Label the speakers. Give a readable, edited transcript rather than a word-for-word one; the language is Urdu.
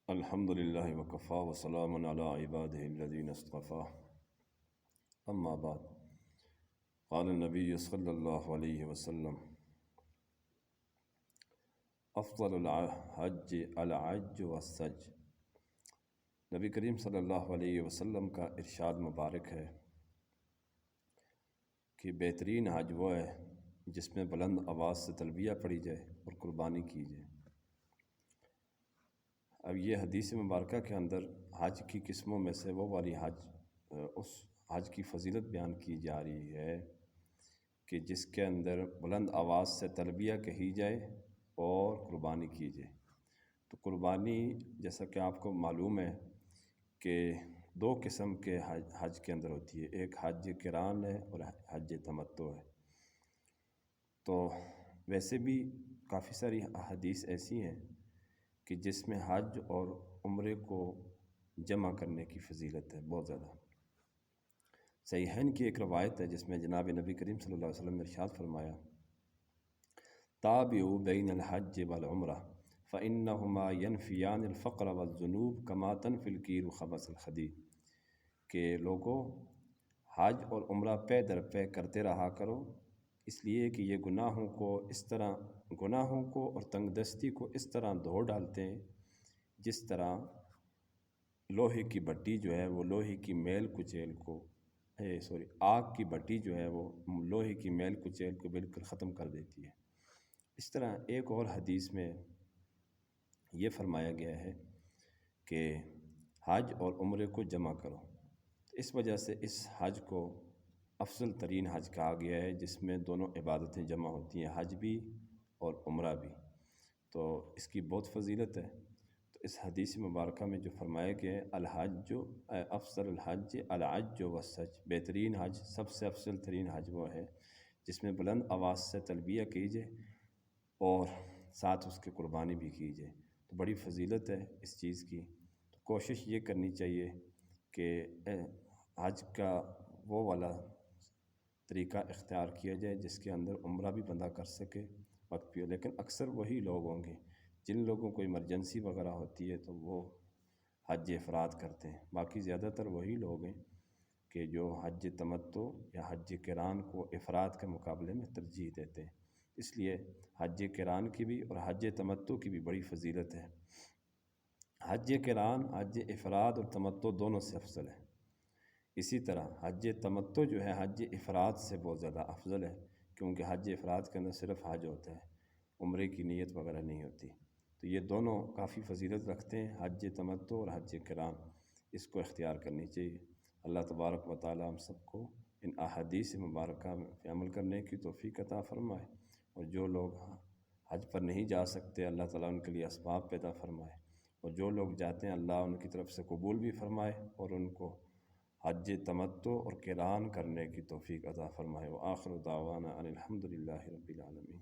Speaker 1: الحمد لله وكفى وسلام على عباده الذين اصطفى أما بعد. قال النبي صلى الله عليه وسلم: افضل الحج العج والسج. نبی کریم صلی اللہ علیہ وسلم کا ارشاد مبارک ہے کہ بہترین حج وہ ہے جس میں بلند آواز سے تلبیہ پڑھی جائے اور قربانی کی جائے۔ اب یہ حدیث مبارکہ کے اندر حج کی قسموں میں سے وہ والی اس حج کی فضیلت بیان کی جا رہی ہے کہ جس کے اندر بلند آواز سے تلبیہ کہی جائے اور قربانی کی جائے۔ تو قربانی جیسا کہ آپ کو معلوم ہے کہ دو قسم کے حج کے اندر ہوتی ہے، ایک حج قران ہے اور حج تمتع ہے۔ تو ویسے بھی کافی ساری احادیث ایسی ہیں کہ جس میں حج اور عمرے کو جمع کرنے کی فضیلت ہے بہت زیادہ۔ صحیحین کی ایک روایت ہے جس میں جناب نبی کریم صلی اللہ علیہ وسلم نے ارشاد فرمایا: تابعوا بین الحج والعمرہ فإنہما ینفیان الفقر والذنوب کما تنفی الکیر خبث الحدید، کہ لوگوں حج اور عمرہ پے در پے کرتے رہا کرو، اس لیے کہ یہ گناہوں کو اور تنگ دستی کو اس طرح دھو ڈالتے ہیں جس طرح لوہے کی بٹی جو ہے وہ لوہے کی میل کچیل کو آگ کی بٹی جو ہے وہ لوہے کی میل کچیل کو بالکل ختم کر دیتی ہے۔ اس طرح ایک اور حدیث میں یہ فرمایا گیا ہے کہ حج اور عمرے کو جمع کرو۔ اس وجہ سے اس حج کو افضل ترین حج کہا گیا ہے جس میں دونوں عبادتیں جمع ہوتی ہیں، حج بھی اور عمرہ بھی۔ تو اس کی بہت فضیلت ہے۔ تو اس حدیث مبارکہ میں جو فرمایا گیا ہے الحج افضل الحج العج والسج، بہترین حج، سب سے افضل ترین حج وہ ہے جس میں بلند آواز سے تلبیہ کیجیے اور ساتھ اس کی قربانی بھی کیجیے۔ تو بڑی فضیلت ہے اس چیز کی۔ تو کوشش یہ کرنی چاہیے کہ حج کا وہ والا طریقہ اختیار کیا جائے جس کے اندر عمرہ بھی بندہ کر سکے وقت بھی ہو، لیکن اکثر وہی لوگ ہوں گے جن لوگوں کو ایمرجنسی وغیرہ ہوتی ہے تو وہ حج افراد کرتے ہیں، باقی زیادہ تر وہی لوگ ہیں کہ جو حج تمتع یا حج قران کو افراد کے مقابلے میں ترجیح دیتے ہیں۔ اس لیے حج قران کی بھی اور حج تمتع کی بھی بڑی فضیلت ہے۔ حج قران حج افراد اور تمتع دونوں سے افضل ہے۔ اسی طرح حج تمتع جو ہے حج افراد سے بہت زیادہ افضل ہے، کیونکہ حج افراد کے اندر صرف حج ہوتا ہے، عمرے کی نیت وغیرہ نہیں ہوتی۔ تو یہ دونوں کافی فضیلت رکھتے ہیں، حج تمتع اور حج قران، اس کو اختیار کرنی چاہیے۔ اللہ تبارک و تعالی ہم سب کو ان احادیث مبارکہ پہ عمل کرنے کی توفیق عطا فرمائے، اور جو لوگ حج پر نہیں جا سکتے اللہ تعالیٰ ان کے لیے اسباب پیدا فرمائے، اور جو لوگ جاتے ہیں اللہ ان کی طرف سے قبول بھی فرمائے اور ان کو حج تمتع اور قران کرنے کی توفیق عطا فرمائے۔ وآخر دعوانا ان الحمد للہ رب العالمین۔